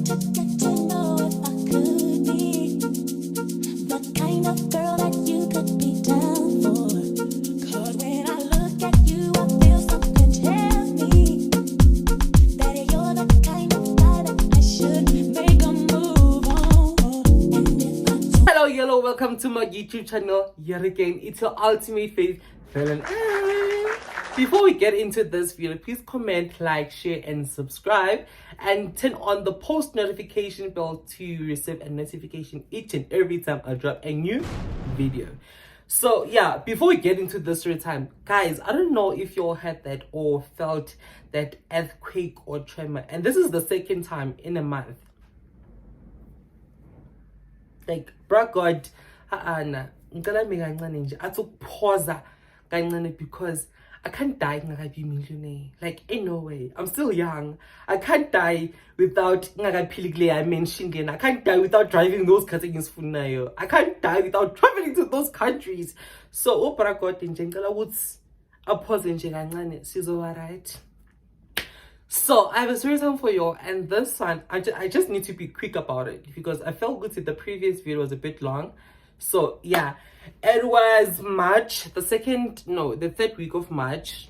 Welcome to my YouTube channel yet again. It's your ultimate faith Velen. Before we get into this video, please comment, like, share and subscribe, and turn on the post notification bell to receive a notification each and every time I drop a new video. So yeah, before we get into this story time, guys, I don't know if you all had that or felt that earthquake or tremor, and this is the second time in a month. Like, bro, God, I took pause because I can't die be millionaire. Like, ain't no way. I'm still young. I can't die without I mentioned. I can't die without driving those cuttings for now. I can't die without traveling to those countries. So, bro, God, in general, would a pause in general. She's alright. So I have a story time for you, and this one I just need to be quick about it because I felt good that the previous video was a bit long. So yeah, it was March, the third week of March.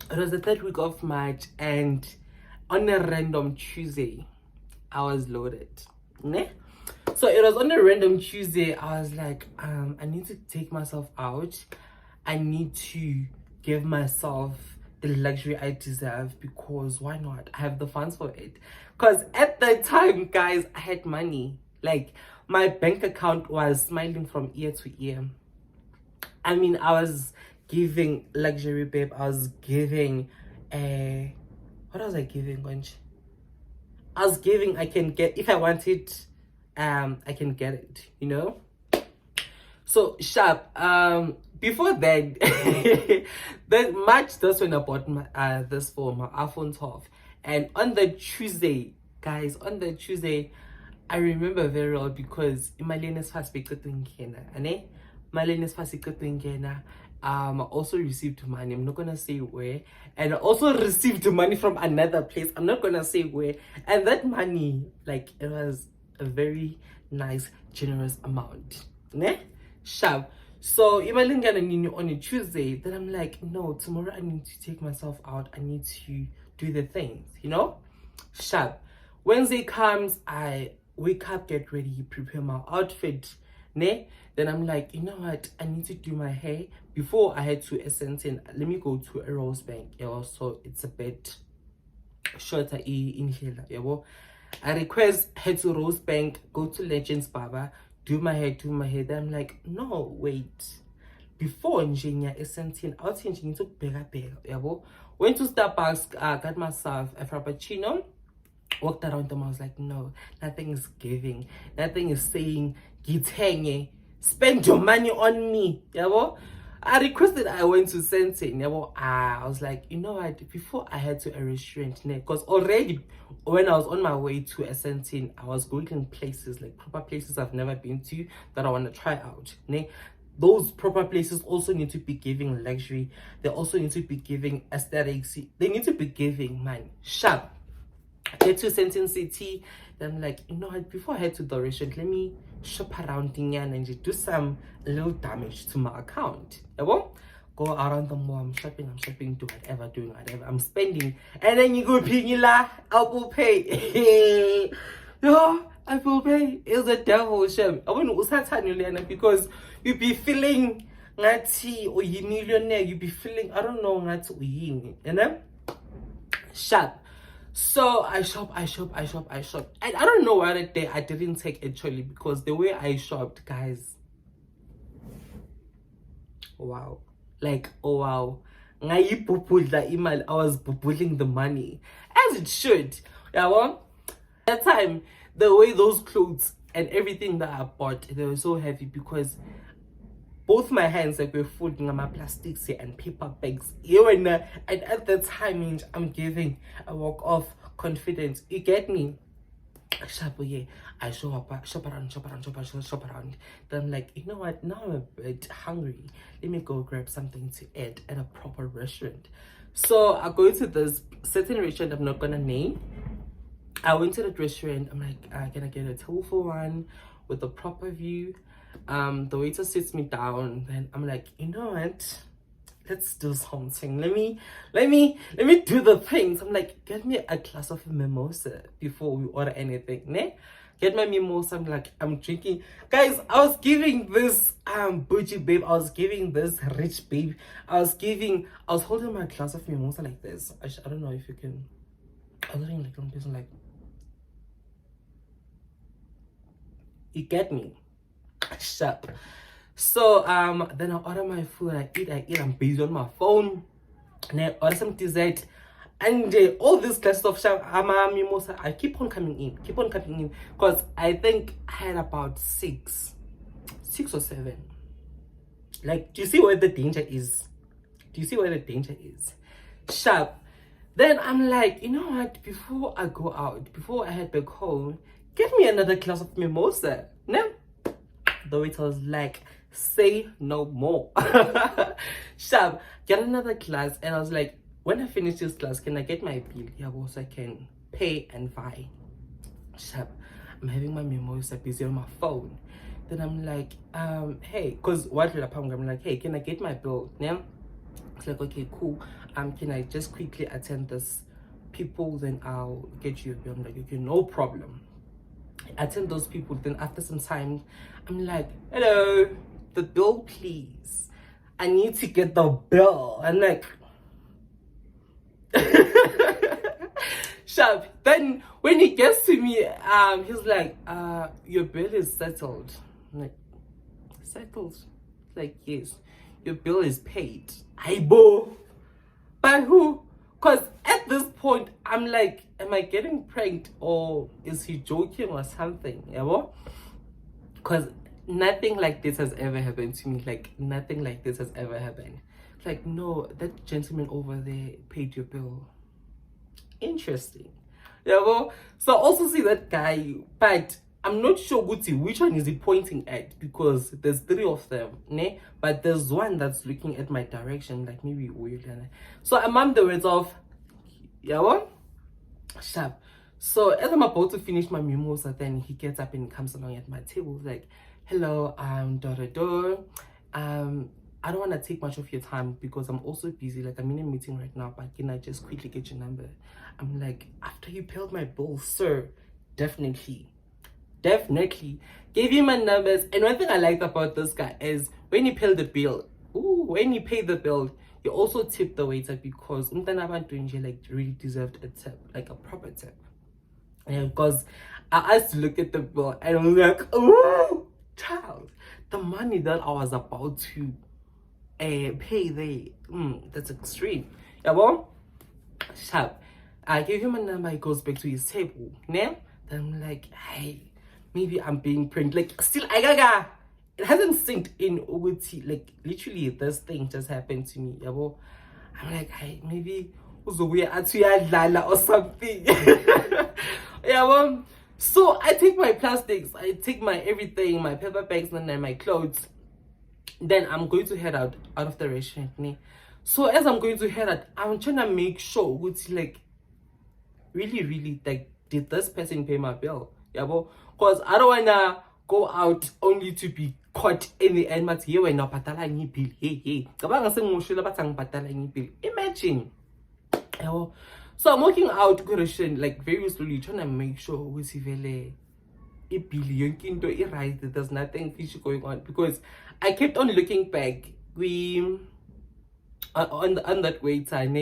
It was the third week of March, and on a random Tuesday I was loaded. Ne? So it was on a random Tuesday. I was like, I need to take myself out. I need to give myself the luxury I deserve, because why not? I have the funds for it. Because at that time, guys, I had money. Like, my bank account was smiling from ear to ear. I mean, I was giving luxury, babe. I was giving what was I giving, Gonch? I was giving, I can get, if I want it, I can get it, you know? So sharp. Before that, that March, that's when I bought my this phone, my iPhone 12. And on the Tuesday, guys, I remember very well because Imalene's fast I also received money. I'm not gonna say where. And I also received money from another place. I'm not gonna say where. And that money, like, it was a very nice, generous amount. Ne? Sharp. So imagine on a Tuesday, then I'm like, no, tomorrow I need to take myself out. I need to do the things, you know? Sharp. Wednesday comes, I wake up, get ready, prepare my outfit. Ne? Then I'm like, you know what? I need to do my hair. Before I head to Essentin, let me go to a Rosebank. Yeah, so it's a bit shorter in here. Yeah, I request head to Rosebank, go to Legends Barber, do my hair. Then I'm like, no, wait. Before Njenya Essentin, I was thinking to bigger. Went to Starbucks, got myself a frappuccino, walked around them. I was like, no, nothing is giving. Nothing is saying, Gitenge, spend your money on me. I requested, I went to Sentin. I was like, you know what, before I head to a restaurant, because already when I was on my way to Sentin, I was going to places, like proper places I've never been to that I want to try out. Those proper places also need to be giving luxury. They also need to be giving aesthetics. They need to be giving, man, sharp. I get to Sentin City. Then I'm like, you know what, before I head to the restaurant, let me shop around and just do some little damage to my account. Go around the mall, I'm shopping, doing whatever, I'm spending, and then you go Pingila, I will pay. No, I will pay. It's a devil shame. I want to because you be feeling ngati or you millionaire, you be feeling, I don't know, ngati you know? Sharp. So I shop. And I don't know why that day I didn't take actually, because the way I shopped, guys, wow. Like, oh wow. I was bubbling the money. As it should. Yeah, well, at that time, the way those clothes and everything that I bought, they were so heavy because both my hands like were full of my plastics and paper bags. And at the time, I'm giving a walk of confidence. You get me? I shop around. Then I'm like, you know what? Now I'm a bit hungry. Let me go grab something to eat at a proper restaurant. So I go to this certain restaurant I'm not gonna name. I went to that restaurant. I'm like, can I get a table for one with a proper view? The waiter sits me down. Then I'm like, you know what? Let's do something. Let me do the things. I'm like, get me a glass of mimosa before we order anything, ne? Get my mimosa. I'm like, I'm drinking. Guys, I was giving this bougie babe. I was giving this rich babe. I was holding my glass of mimosa like this. I don't know if you can. I was doing like one person like. You get me? Sharp. So then I order my food. I eat. I'm busy on my phone. And I order some dessert. And all this kind of stuff, mimosa, I keep on coming in. Because I think I had about six or seven. Like, do you see where the danger is? Sharp. Then I'm like, you know what? Before I go out, before I head back home, get me another glass of mimosa. No? The waiter was like, say no more. Sharp. Get another glass. And I was like, when I finish this class, can I get my bill? Yeah, so I can pay and buy. Sharp. I'm having my mimosa busy on my phone. Then I'm like, hey, because I'm like, hey, can I get my bill? Yeah? It's like, okay, cool. Can I just quickly attend this people? Then I'll get you a bill. I'm like, okay, no problem. I attend those people. Then after some time, I'm like, hello, the bill, please. I need to get the bill. I'm like, sharp. Then when he gets to me, he's like, your bill is settled. I'm like, settled? Like, yes, your bill is paid. Aibo. By who? Because at this point, I'm like, am I getting pranked or is he joking or something? Yeah, because nothing like this has ever happened to me. Like, nothing like this has ever happened. Like, no, that gentleman over there paid your bill. Interesting. Yeah, well, so I also see that guy, but I'm not sure which one is he pointing at, because there's three of them, ne? But there's one that's looking at my direction, like maybe weird. So I'm on the words of, yeah, what? Sharp. So as I'm about to finish my mimosa, then he gets up and comes along at my table, like, hello, I don't want to take much of your time because I'm also busy. Like, I'm in a meeting right now, but can I just quickly get your number? I'm like, after you paid my bill, sir, definitely. Gave him my numbers. And one thing I liked about this guy is when he paid the bill, he also tipped the waiter, because like really deserved a tip, like a proper tip. And because I asked to look at the bill and I was like, oh, child, the money that I was about to pay there, that's extreme. Yeah, well, sharp. I gave him a number. He goes back to his table. Then I'm like, hey, maybe I'm being pranked. Like, still, it hasn't synced in Uguti. Like, literally, this thing just happened to me. Yeah, well, I'm like, hey, maybe Uzobuya Atuya Lala or something. Yeah, well, so I take my plastics, I take my everything, my paper bags, and then my clothes. Then I'm going to head out of the restaurant. So as I'm going to head out, I'm trying to make sure, like, really, like, did this person pay my bill? Yeah, because I don't wanna go out only to be caught in the end. But here when I patala ni bill, hey, imagine. Yeah, so I'm walking out like very slowly, trying to make sure with a billion kinto right, there's nothing fishy going on, because I kept on looking back. We on that wait time,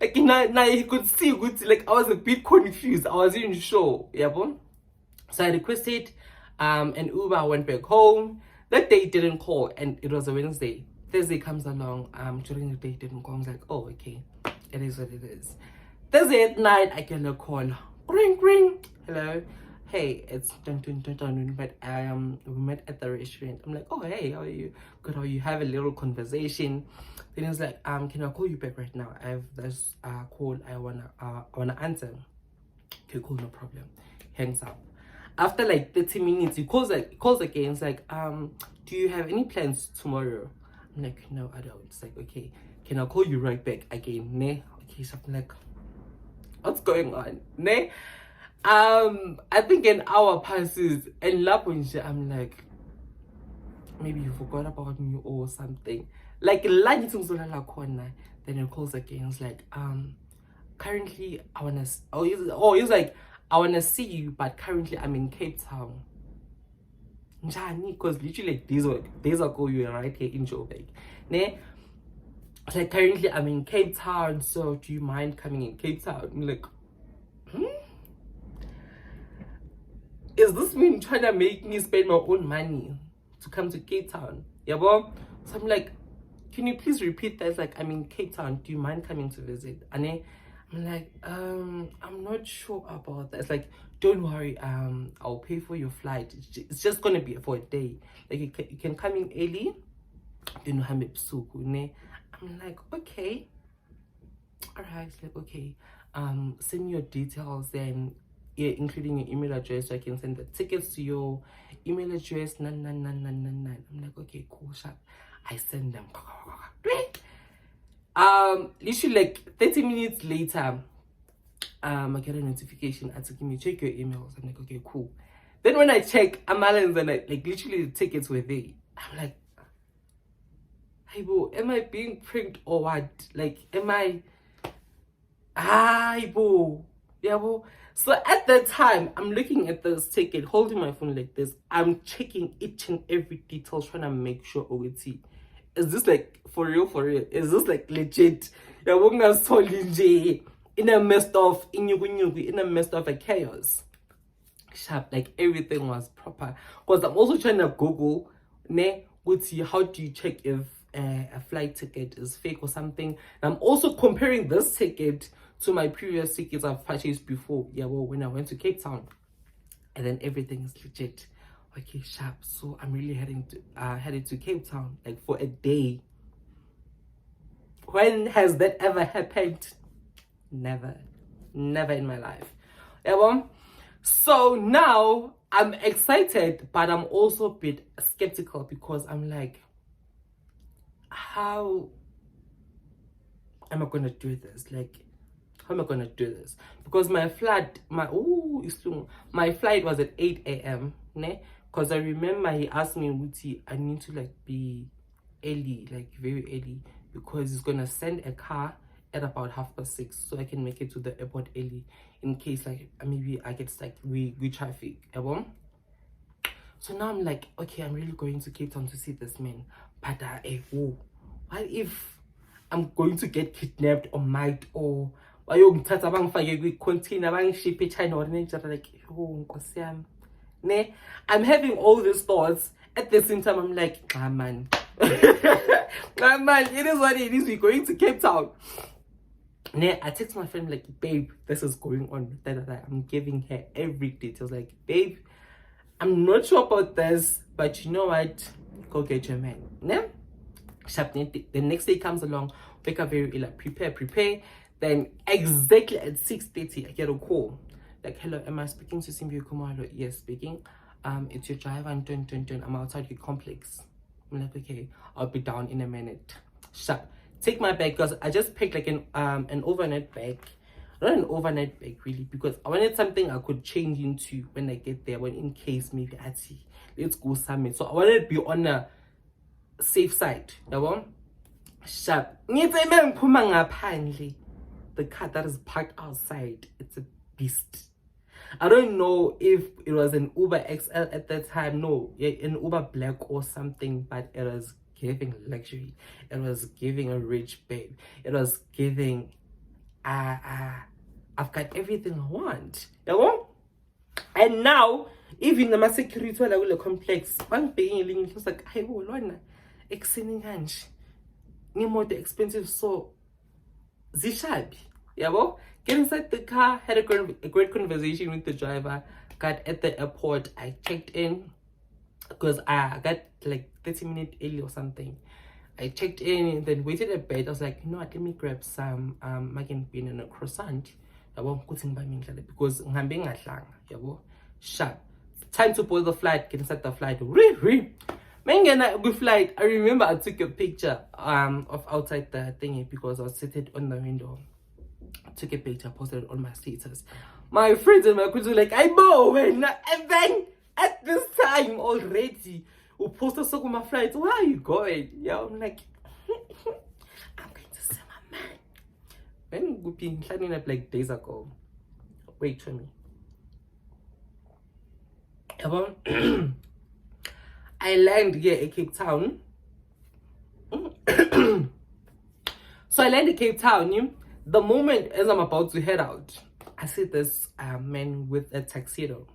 like now you could see good, like I was a bit confused. I wasn't sure. Yeah, so I requested an Uber. I went back home. That day didn't call, and it was a Wednesday. Thursday comes along, during the day didn't call. I was like, oh, okay, it is what it is. Thursday at night, I get a call. Ring. Hello. Hey, it's dun, but we met at the restaurant. I'm like, oh, hey, how are you? Good, how are you? Have a little conversation. Then he's like, can I call you back right now? I have this call I wanna answer. Okay, cool, no problem. Hangs up. After like 30 minutes, he calls again. It's like, do you have any plans tomorrow? I'm like, no, I don't. It's like, okay, can I call you right back again? Ne? Okay, so I'm like, what's going on? Ne? I think an hour passes and lapho I'm like, maybe you forgot about me or something. Like lunch corner. Then he calls again. It's like, currently I wanna he's like, I wanna see you, but currently I'm in Cape Town. Because literally like days ago you were right here in Joburg. Ne? It's like currently I'm in Cape Town, so do you mind coming in Cape Town? I'm like, is this mean trying to make me spend my own money to come to Cape Town? Yeah, well, so I'm like, can you please repeat that? It's like, I'm in Cape Town, do you mind coming to visit? And then I'm like, I'm not sure about that. It's like, don't worry, I'll pay for your flight. It's just gonna be for a day. Like you can come in early, you know, I'm like, okay, all right. It's like, okay, send me your details then, yeah, including your email address, so I can send the tickets to your email address. I'm like, okay, cool, sharp. I send them. Literally like 30 minutes later, I get a notification asking me check your emails. I'm like, okay, cool. Then when I check Amalans and like literally the tickets were there, I'm like, hey bro, am I being pranked or what? Like, am I bro? Yeah, bro. So at that time, I'm looking at this ticket, holding my phone like this. I'm checking each and every detail, trying to make sure OT. Is this like for real? For real? Is this like legit? Yeah, we're gonna in a midst of in a midst of a chaos. Sharp, like everything was proper. Because I'm also trying to Google, how do you check if a flight ticket is fake or something. And I'm also comparing this ticket to my previous tickets I've purchased before. Yeah, well, when I went to Cape Town, and then everything is legit. Okay, sharp. So I'm really headed to Cape Town, like for a day. When has that ever happened? Never in my life. Yeah, well, so now I'm excited, but I'm also a bit skeptical because I'm like, how am I gonna do this? Like, how am I gonna do this? Because my flight was at 8 a.m. ne? Because I remember he asked me, Wuti, I need to like be early, like very early, because he's gonna send a car at about 6:30, so I can make it to the airport early in case like maybe I get stuck with traffic. So now I'm like, okay, I'm really going to Cape Town to see this man. But what if I'm going to get kidnapped or might or container ship China or like I'm having all these thoughts. At the same time, I'm like, man. Man, it is what it is. We're going to Cape Town. I text my friend like, babe, this is going on. I'm giving her every detail. Like, babe, I'm not sure about this, but you know what? Go get your man. The next day comes along, wake up very early, prepare. Then exactly at 6:30, I get a call. Like, hello, am I speaking to Simbi Kumalo? Yes, speaking. It's your driver and dun. I'm outside your complex. I'm like, okay, I'll be down in a minute. Shut. Take my bag because I just picked like an overnight bag. Not an overnight bag really, because I wanted something I could change into when I get there, when in case maybe I see let's go summit. So I wanted to be on a safe side. Sharp. The car that is parked outside, it's a beast. I don't know if it was an Uber XL at that time. No, an Uber Black or something, but it was giving luxury. It was giving a rich babe. It was giving I've got everything I want. And now even the security will complex one being was like, hey, exceeding hanch more expensive, so zishabi. Get inside the car, had a great conversation with the driver, got at the airport, I checked in because I got like 30 minutes early or something. I checked in and then waited a bit. I was like, you know what, let me grab some magen bean and a croissant. Because I'm being sharp. Time to board the flight, get inside the flight. Flight. I remember I took a picture of outside the thingy because I was seated on the window. I took a picture, posted it on my status. My friends and my kids were like, I know, and then at this time already, we posted so on my flights. Where are you going? Yeah, I'm like, I'm going to see my man. When we been planning up like days ago. Wait for me. I land here in Cape Town. So I land in Cape Town. The moment as I'm about to head out, I see this man with a tuxedo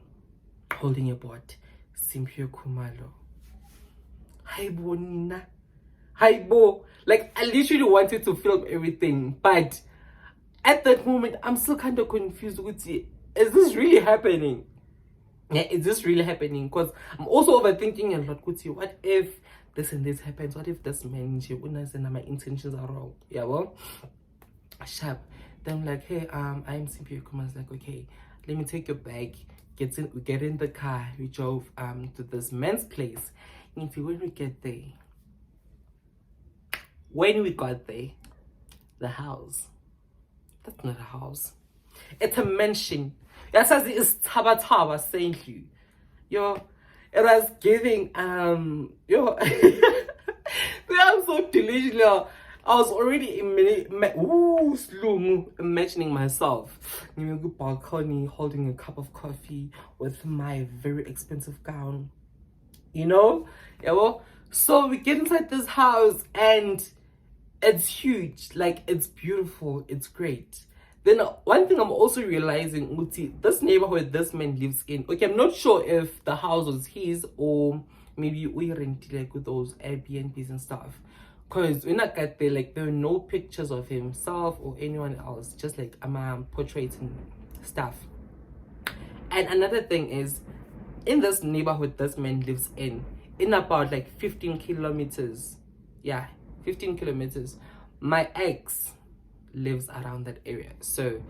holding a board. Simphiwe Khumalo. Haibo Nina. Haibo. Like, I literally wanted to film everything, but at that moment, I'm still kind of confused with it. Is this really happening? Yeah, is this really happening? Because I'm also overthinking a lot. What if this and this happens? What if this man, and my intentions are wrong? Yeah, well, sharp. Then I'm like, hey, I'm Simphiwe Khumalo. I was like, okay, let me take your bag. We get in the car. We drove to this man's place. And when we get there, the house. That's not a house. It's a mansion. That says it's Taba saying you. Yo, it was giving I'm so delusional. I was already imagining myself in a balcony holding a cup of coffee with my very expensive gown. You know? Yeah, well, so we get inside this house and it's huge. Like, it's beautiful. It's great. Then one thing I'm also realizing, Uti, this neighborhood this man lives in, okay, I'm not sure if the house was his or maybe we rented like with those Airbnbs and stuff. Because when I got there, like, there were no pictures of himself or anyone else, just like portraits and stuff. And another thing is, in this neighborhood this man lives in about like 15 kilometers, yeah, 15 kilometers, my ex lives around that area. So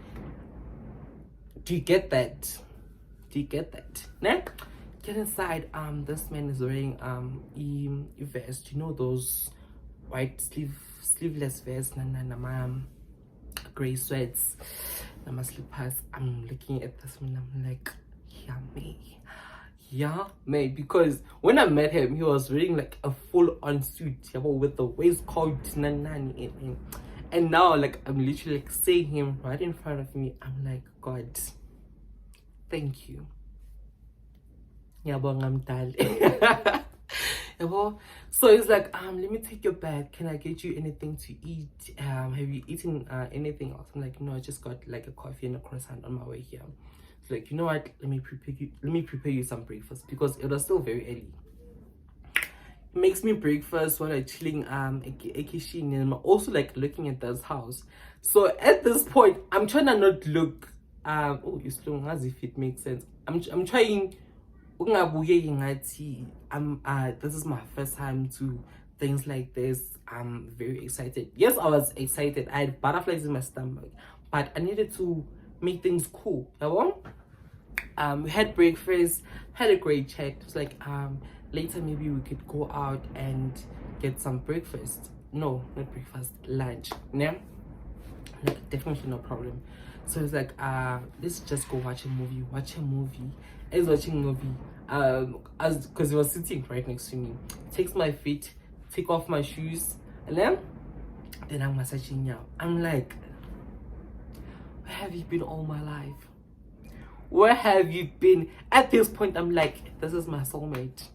do you get that? Nah? Get inside. This man is wearing a vest, you know, those white sleeveless vests, gray sweats, my slippers. I'm looking at this man, I'm like, yeah, me, because when I met him, he was wearing like a full-on suit, with the waistcoat, and now, like, I'm literally like seeing him right in front of me. I'm like, God, thank you. I'm done. So he's like, let me take your bag. Can I get you anything to eat? Have you eaten anything else? I'm like, no, I just got like a coffee and a croissant on my way here. It's like, you know what? Let me prepare you some breakfast, because it was still very early. He makes me breakfast while I'm chilling a kitchen, and I'm also like looking at this house. So at this point, I'm trying to not look it's long as if it makes sense. I'm trying. This is my first time to things like this. I'm very excited. Yes, I was excited. I had butterflies in my stomach, but I needed to make things cool. We had breakfast, had a great chat. It was like later maybe we could go out and get some breakfast. No, not breakfast, lunch. Yeah, like, definitely no problem. So it's like, let's just go watch a movie. I was watching a movie, because he was sitting right next to me. Takes my feet, take off my shoes, and then I'm massaging now. I'm like, where have you been all my life? Where have you been? At this point, I'm like, this is my soulmate.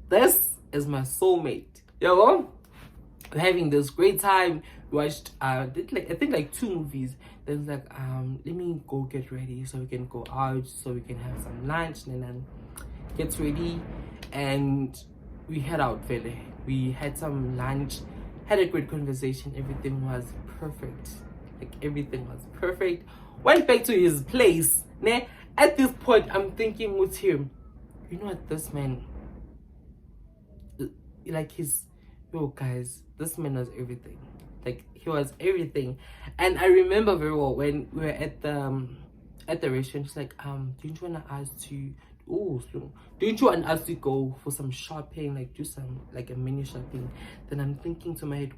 This is my soulmate. We're having this great time. We watched I think like 2 movies. Then it's like, let me go get ready so we can go out, so we can have some lunch, and then get ready, and we head out. We had some lunch, had a great conversation. Everything was perfect. Like, everything was perfect. Went back to his place. At this point, I'm thinking with him, you know what, this man, like, guys, this man was everything. Like, he was everything. And I remember very well when we were at the restaurant. It's like, don't you want us to go for some shopping, like do some like a mini shopping? Then I'm thinking to my head,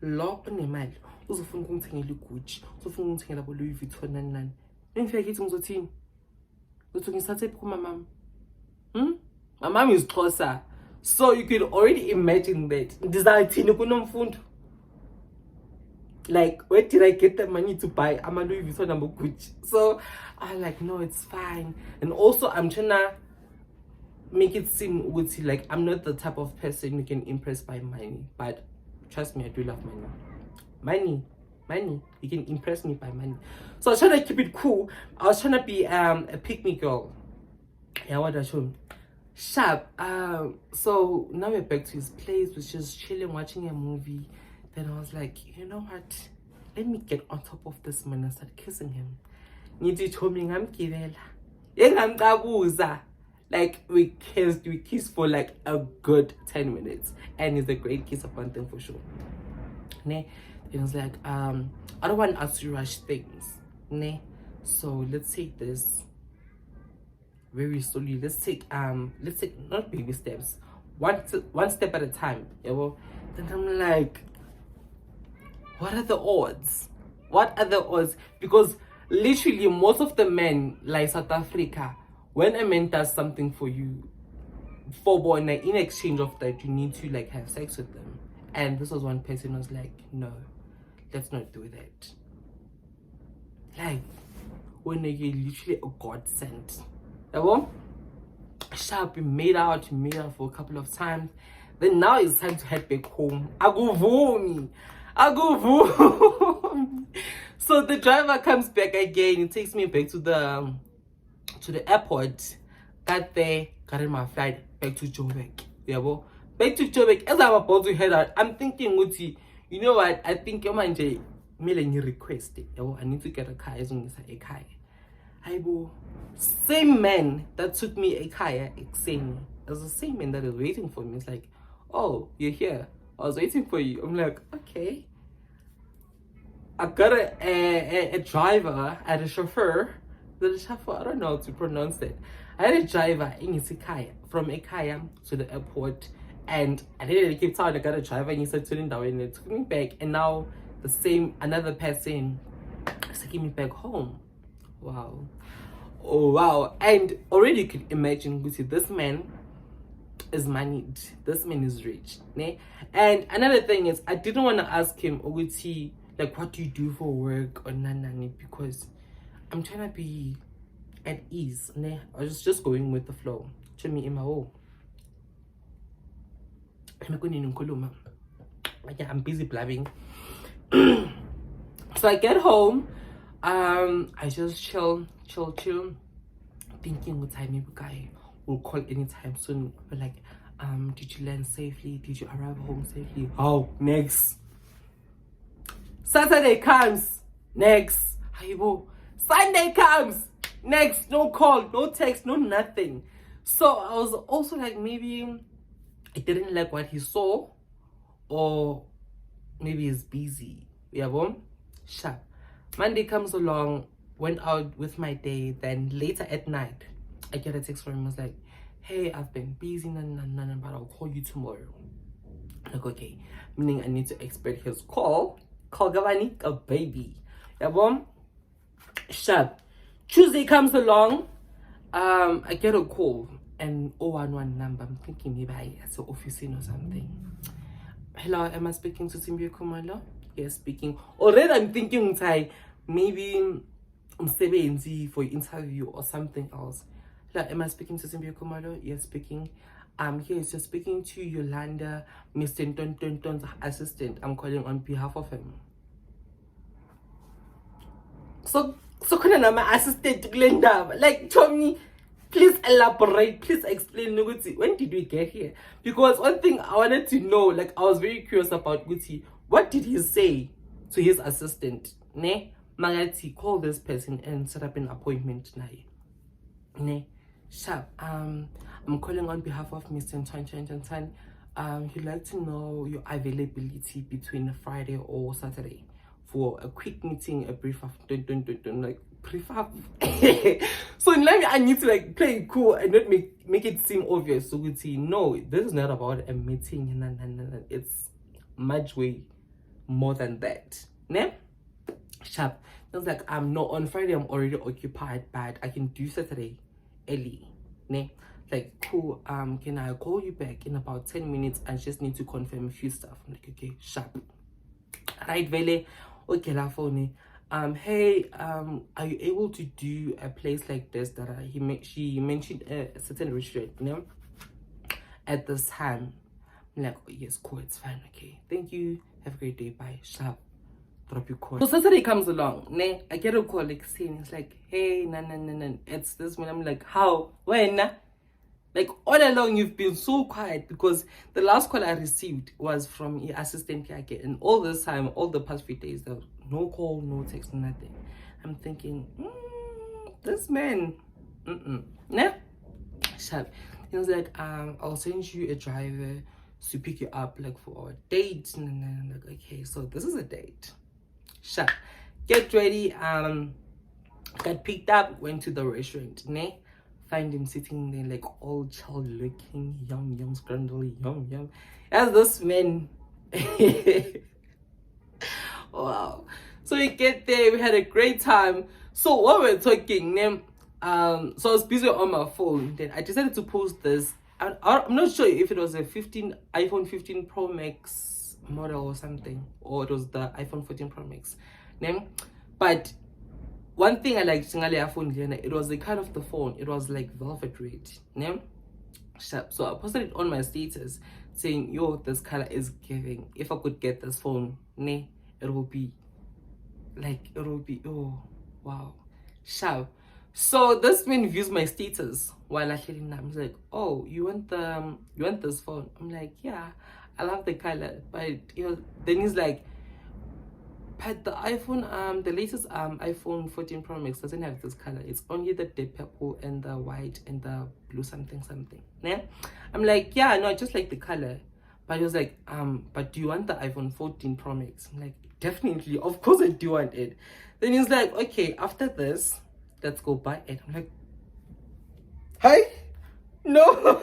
lo onemali uzofuna ukungithengela iGucci, uzofuna ukungithengela bo Louis Vuitton nani. Ngifike kithi ngizothini? Uthi ngisathe kuma mama. My mom is Xhosa. So you can already imagine that. Ndizathini kunomfundo? Like, where did I get the money to buy a Louis Vuitton and Gucci? So I'm like, no, it's fine. And also I'm trying to make it seem like I'm not the type of person who can impress by money. But trust me, I do love money. Money. You can impress me by money. So I was trying to keep it cool. I was trying to be a picnic girl. Yeah, what I show. Sharp. So now we're back to his place. We're just chilling, watching a movie. Then I was like, you know what? Let me get on top of this man and start kissing him. Like we kissed for like a good 10 minutes. And it's a great kiss of one thing for sure. And it was like, I don't want us to rush things. So let's take this very slowly. Let's take not baby steps. One step at a time. Yeah, well, then I'm like, what are the odds? Because literally most of the men, like South Africa, when a man does something for you, in exchange of that, you need to like have sex with them. And this was one person who was like, no, let's not do that. Like, when you're literally a godsend. Sharp, we made out for a couple of times. Then now it's time to head back home. So the driver comes back again. He takes me back to the airport. Got there, got in my flight back to Joburg. Back to Joburg. As I'm about to head out, I'm thinking, you know what? I think your man J me request it. I need to get a car as long as a car. Same man that took me a car, same. It's the same man that is waiting for me. It's like, oh, you're here. I was waiting for you. I'm like, okay. I got a driver and a chauffeur. The chauffeur, I don't know how to pronounce it. I had a driver in Isikaya from Ekaya to the airport, and I didn't keep telling I got a driver and he said turning down and it took me back, and now another person is taking me back home. Wow. Oh wow. And already you could imagine this man is moneyed. This man is rich. Ne? And another thing is, I didn't want to ask him, like, what do you do for work or nanani, because I'm trying to be at ease. Ne? I was just going with the flow. I'm busy blabbing. So I get home. I just chill, thinking what time maybe guy will call anytime soon. But like, did you land safely? Did you arrive home safely? Oh, next. Saturday comes, next. Sunday comes, next. No call, no text, no nothing. So I was also like, maybe I didn't like what he saw, or maybe he's busy. Sharp. Monday comes along, went out with my day. Then later at night, I get a text from him. I was like, hey, I've been busy, but I'll call you tomorrow. Like, okay, meaning I need to expect his call. Call Gavani, a baby. Sharp. Tuesday comes along. I get a call, an 011 number. I'm thinking maybe it's an office or something. Hello, am I speaking to Simbi Kumalo? Yes, speaking. Already I'm thinking maybe I'm seventy for interview or something else. Hello, am I speaking to Simbi Kumalo? Yes, speaking. I'm here, just speaking to Yolanda, Mr. Tonton's assistant. I'm calling on behalf of him. So my assistant Glenda, like, Tommy, please elaborate, please explain. When did we get here? Because one thing I wanted to know, like, I was very curious about Guti. What did he say to his assistant? Ne, Magati, call this person and set up an appointment. Ne, sharp. I'm calling on behalf of Mr. Tan. He'd like to know your availability between Friday or Saturday for a quick meeting, a brief up, like brief up. So I need to like play it cool and not make it seem obvious. So no, this is not about a meeting. It's much way more than that. Ne? Sharp. I was like, no, on Friday I'm already occupied, but I can do Saturday early. Ne? Like, cool, can I call you back in about 10 minutes? I just need to confirm a few stuff. I'm like, okay, sharp. Right, Vele, okay, la phone. Hey, are you able to do a place like this that she mentioned a certain restaurant, you know, at this time? I'm like, oh, yes, cool, it's fine, okay, thank you, have a great day, bye, sharp. Drop your call. So Saturday comes along, ne? I get a call like saying, it's like, hey, nah, it's this one. I'm like, how? When? Like, all along you've been so quiet, because the last call I received was from your assistant here again, and all this time, all the past few days, there was no call, no text, nothing. I'm thinking, this man, nah, sharp. He was like, I'll send you a driver to pick you up, like, for our date. And I'm like, okay, so this is a date. Sharp. Get ready. Got picked up, went to the restaurant, ne? Find him sitting there like all child looking, yum, scrandly, yum. As this man. Wow. So we get there, we had a great time. So while we're talking, so I was busy on my phone. Then I decided to post this. I'm not sure if it was a iPhone 15 Pro Max model or something, or it was the iPhone 14 Pro Max. But one thing I liked about phone, it was the kind of the phone. It was like velvet red. So I posted it on my status saying, yo, this color is giving. If I could get this phone, it will be, oh, wow, sharp. So this man views my status while I telling him, I'm like, oh, you want this phone? I'm like, yeah, I love the color. But then he's like, but the iPhone, the latest iPhone 14 Pro Max doesn't have this color. It's only the deep purple and the white and the blue something. Yeah? I'm like, yeah, no, I just like the color. But he was like, but do you want the iPhone 14 Pro Max? I'm like, definitely, of course I do want it. Then he's like, okay, after this, let's go buy it. I'm like, hi? No.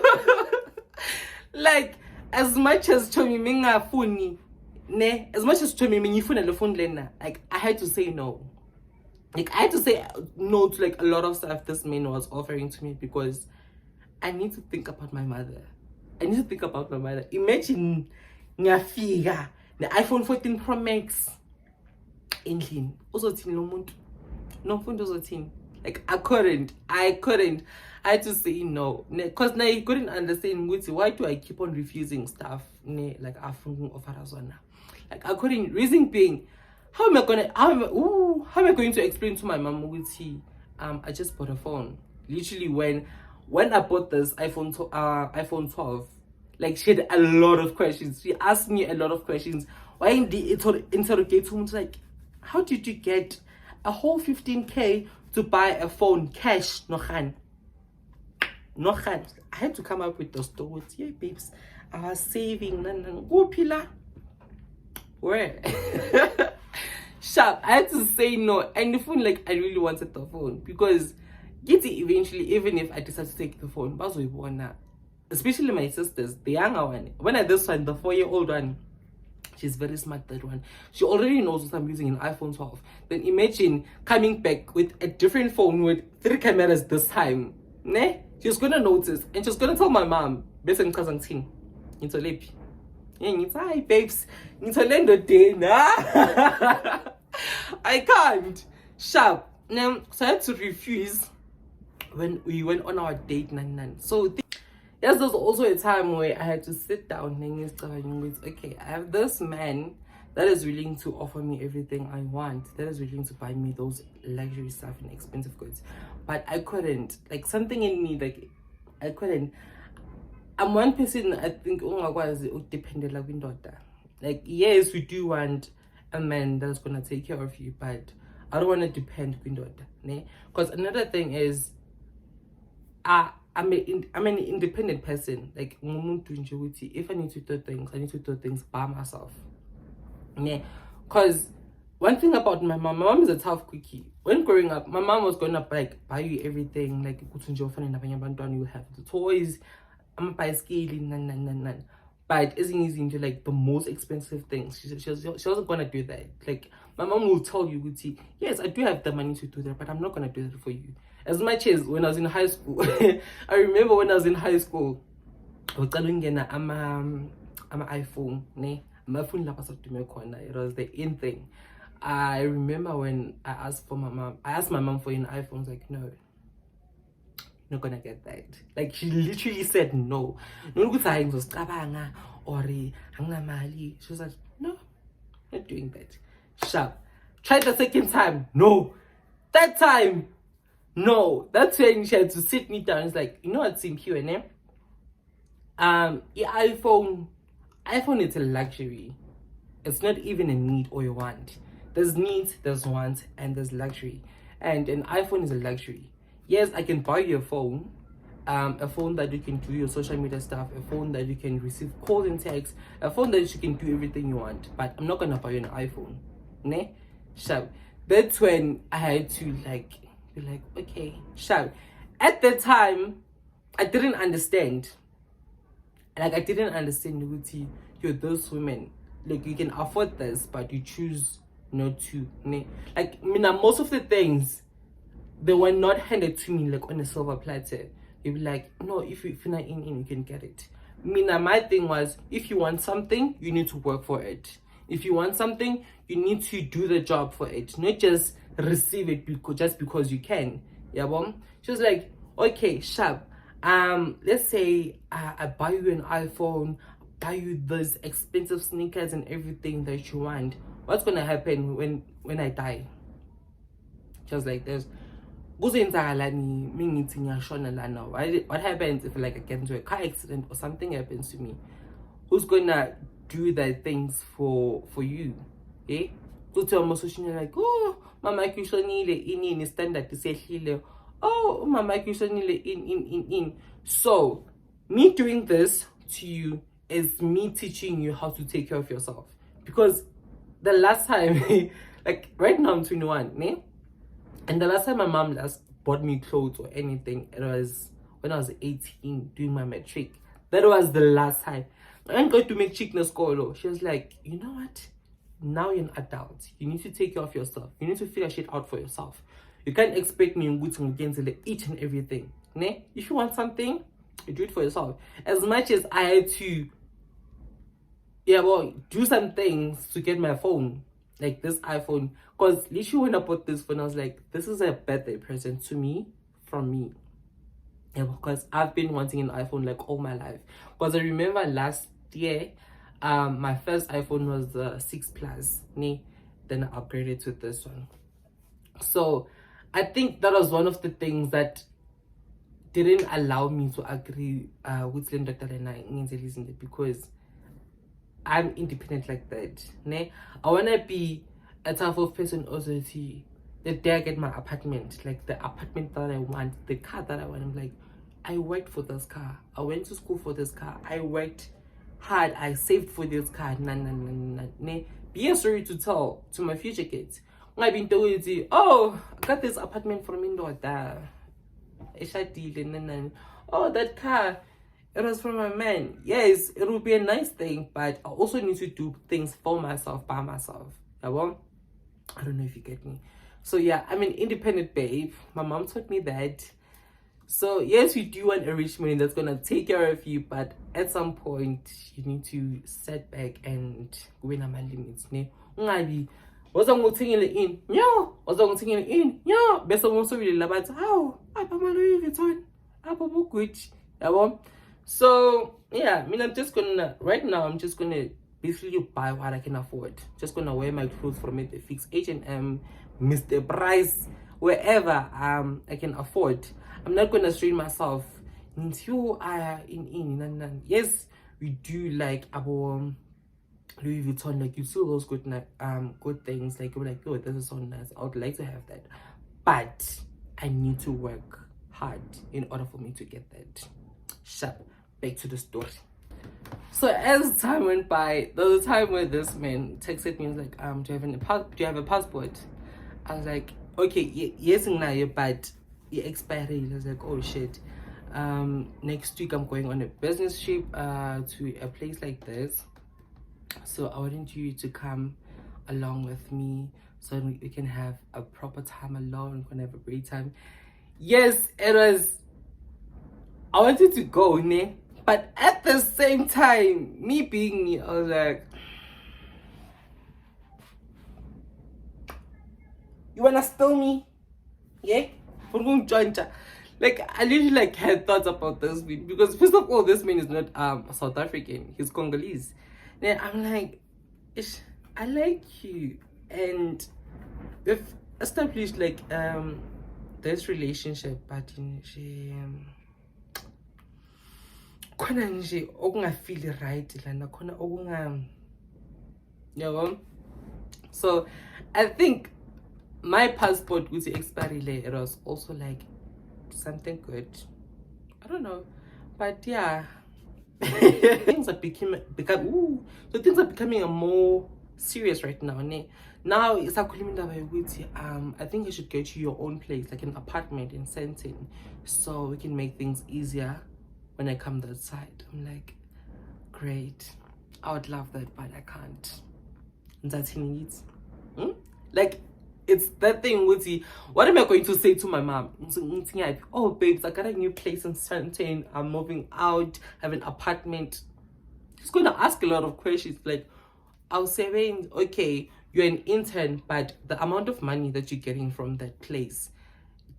Like, as much as Chomi Minga Funi, as much as Chomi Minga the phone lena, like, I had to say no. Like, I had to say no to like a lot of stuff this man was offering to me, because I need to think about my mother. Imagine Nyafiga, the iPhone 14 Pro Max endlini. Uzothini lo muntu? No phone uzothini? Like, I couldn't. I had to say no. Because now he couldn't understand why do I keep on refusing stuff. Like, I offer as well. Like, I couldn't. Reason being, how am I going to explain to my mom I just bought a phone. Literally, when I bought this iPhone 12, like, she had a lot of questions. She asked me a lot of questions. Why in the interrogate him, like, how did you get a whole 15K to buy a phone cash? No khan. I had to come up with the stories. Yeah, babes, I was saving. Go pillar. Where? Sharp. I had to say no. And the phone, like, I really wanted the phone, because Gitty eventually, even if I decide to take the phone, especially my sisters, the younger one. When I this one, the 4-year-old one, she's very smart, that one. She already knows what I'm using an iPhone 12. Then imagine coming back with a different phone with 3 cameras this time. She's gonna notice, and she's gonna tell my mom, "Bese ngicazang thini? Ngitholephi?" Hi babes, ngitholendo day na. I can't. Sharp. So I had to refuse when we went on our date. So yes, there was also a time where I had to sit down and okay, I have this man that is willing to offer me everything I want, that is willing to buy me those luxury stuff and expensive goods, but I couldn't. Like, something in me, like, I couldn't. I'm one person, I think, like, yes, we do want a man that's gonna take care of you, but I don't want to depend because another thing is, I'm an independent person. Like, if I need to do things, I need to do things by myself. Because one thing about my mom is a tough cookie. When growing up, my mom was gonna buy you everything. Like, you have the toys, I'm a bicycle, But isn't easy into like the most expensive things. She wasn't gonna do that. Like my mom will tell you, Guti, yes, I do have the money to do that, but I'm not gonna do that for you. As much as when I was in high school, I remember when I was in high school, I'm a iPhone, ne? My phone it was the in thing. I remember when I asked my mom for an iPhone. I was like, no, not gonna get that. Like she literally said no. No good times was or she was like, no, not doing that. Sharp. Try the second time. No. That time. No. That's when she had to sit me down. It's like, you know what's in Q&A? The iPhone is a luxury. It's not even a need or a want. There's needs, there's wants, and there's luxury. And an iPhone is a luxury. Yes, I can buy you a phone that you can do your social media stuff, a phone that you can receive calls and texts, a phone that you can do everything you want. But I'm not gonna buy you an iPhone, ne? Sure. That's when I had to be like, okay, sure. At the time, I didn't understand. Like I didn't understand, Nuguti, you're those women. Like you can afford this, but you choose not to. Ne? Like most of the things, they were not handed to me like on a silver platter. You'd be like, no, if you're not in, you can get it. My thing was, if you want something, you need to work for it. If you want something, you need to do the job for it, not just receive it just because you can. Yeah, bom. She was like, okay, sharp. Let's say I buy you an iPhone, buy you those expensive sneakers and everything that you want. What's gonna happen when I die? She was like, what happens if like I get into a car accident or something happens to me? Who's gonna do the things for you? Eh? Go to my social like, oh, mama kushonile in standard to say oh, mama kushonile in. So me doing this to you is me teaching you how to take care of yourself. Because the last time, like right now I'm 21, ne? And the last time my mom last bought me clothes or anything, it was when I was 18 doing my matric. That was the last time. I didn't go to make chickness school. She was like, you know what? Now you're an adult. You need to take care of yourself. You need to figure shit out for yourself. You can't expect me to each and everything. Ne? If you want something, you do it for yourself. As much as I had to do some things to get my phone, like this iPhone, because literally when I bought this phone, I was like, this is a birthday present to me from me. Yeah, because I've been wanting an iPhone like all my life. Because I remember last year, my first iPhone was the 6 Plus, then I upgraded to this one. So I think that was one of the things that didn't allow me to agree with Dr. Lena because I'm independent like that. Ne? I wanna be a type of person also to the day I get my apartment, like the apartment that I want, the car that I want. I'm like, I worked for this car. I went to school for this car. I worked hard. I saved for this car. Ne? Be a story to tell to my future kids. I've been told, oh, I got this apartment from Indota. Oh, that car, it was from a man. Yes, it will be a nice thing, but I also need to do things for myself, by myself. I don't know if you get me. So yeah, I'm an independent babe. My mom taught me that. So yes, you do want a rich man that's gonna take care of you, but at some point you need to set back and win my limits. Was I'm going in? Yeah, was I'm going in? Yeah, best of also really about how I'm Louis Vuitton, I'm Gucci. So yeah, I'm just gonna right now. I'm just gonna basically buy what I can afford. Just gonna wear my clothes from it, the fix H&M, Mr. Price, wherever I can afford. I'm not gonna strain myself into yes, we do like our Louis Vuitton, like you see all those good things, like you're like, oh, this is so nice, I would like to have that, but I need to work hard in order for me to get that. Back to the story. So as time went by, there was a time where this man texted me and was like, do you have a passport? I was like, okay, yes, but it expired. I was like, oh shit. Next week I'm going on a business trip to a place like this, so I wanted you to come along with me so we can have a proper time alone. We're gonna have a great time. Yes, it was, I wanted to go, ne? But at the same time, me being me, I was like, you wanna steal me? Yeah? We're going to join. Like, I literally like had thoughts about this man, because first of all, this man is not South African, he's Congolese. Then I'm like, ish, I like you, and we've established like this relationship, but she khona nje okungafeel right lana khona okunga, yabo. So I think my passport was expired. It was also like something good, I don't know, but yeah. things are things are becoming more serious right now, ne? Now it's I think you should get you your own place, like an apartment in Sentin, so we can make things easier when I come that side. I'm like, great, I would love that, but I can't. That's needs. Like, it's that thing with the, what am I going to say to my mom? Oh babes, I got a new place in Sentin, I'm moving out, I have an apartment. She's gonna ask a lot of questions. Like, I'll say, okay, you're an intern, but the amount of money that you're getting from that place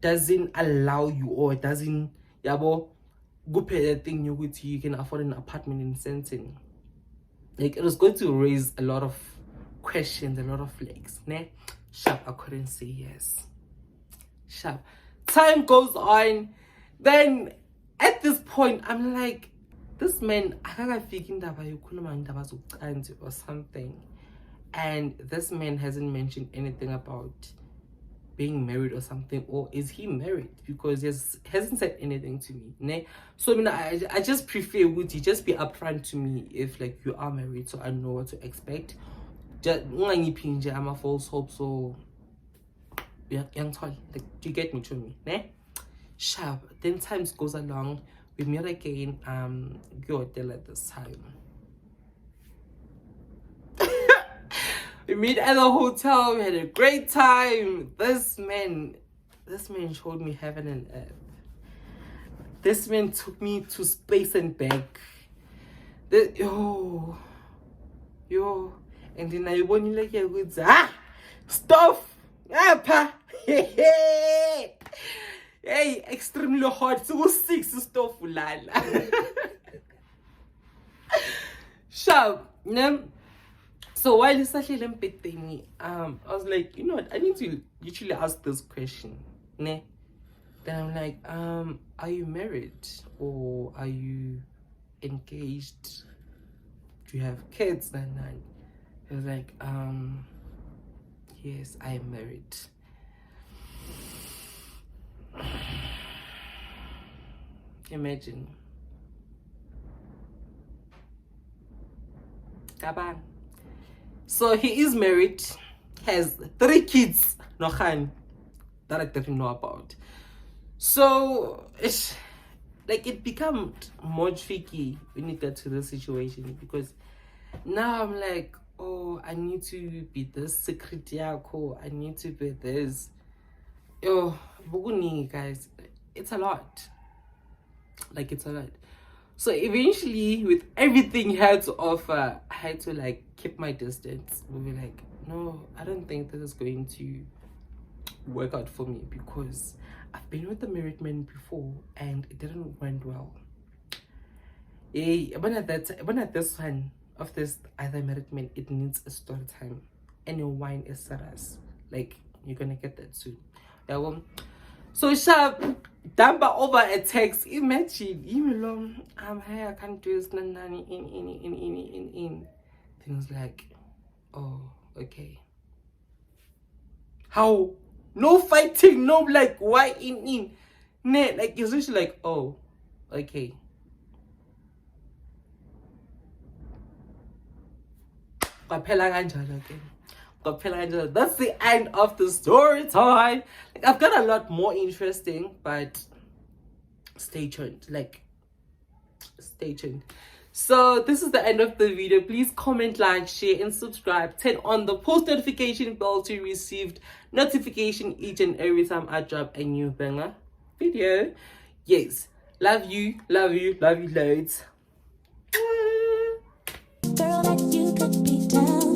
doesn't allow you, or doesn't, yabo, go pay that thing you can afford an apartment in Sentin. Like, it was going to raise a lot of questions, a lot of flags, ne? Sharp, I couldn't say yes. Sharp. Time goes on. Then at this point, I'm like, this man, or something. And this man hasn't mentioned anything about being married or something, or is he married? Because he hasn't said anything to me. Ne? So I mean, I just prefer, would you just be upfront to me if like you are married, so I know what to expect. I'm a false hope, so yeah, like, do you get me to me? Ne? Sharp. Then times goes along, we meet again, go hotel at this time. We meet at the hotel, we had a great time. This man showed me heaven and earth. This man took me to space and back. Yo. And then I won like a good stuff. Hey, extremely hot. So 6 stuff lala. Sharp. So while it's actually me, I was like, you know what, I need to literally ask this question. Ne? Then I'm like, are you married, or are you engaged? Do you have kids? And I was like, yes, I am married. Imagine. Kabang. So he is married, has 3 kids, that I didn't know about. So it's like, it became more tricky when you get to this situation, because now I'm like, oh, I need to be this secret yako, I need to be this. Oh, guys, it's a lot. Like, it's a lot. So eventually, with everything he had to offer, I had to like keep my distance. We were like, no, I don't think this is going to work out for me, because I've been with a married man before and it didn't went well. When at this one of this other married man, it needs a story time, and your wine is serious. Like, you're gonna get that soon. Yeah, well, so Sharp dumper over a text. Imagine, I'm here, I can't do this, in. Things like, oh, okay. How? No fighting, no like, why in? Nah, like, it's just like, oh, okay. That's the end of the story time. Like, I've got a lot more interesting, but stay tuned. Like, stay tuned. So this is the end of the video. Please comment, like, share, and subscribe. Turn on the post notification bell to receive notification each and every time I drop a new banger video. Yes, love you loads. Girl, that you could be down.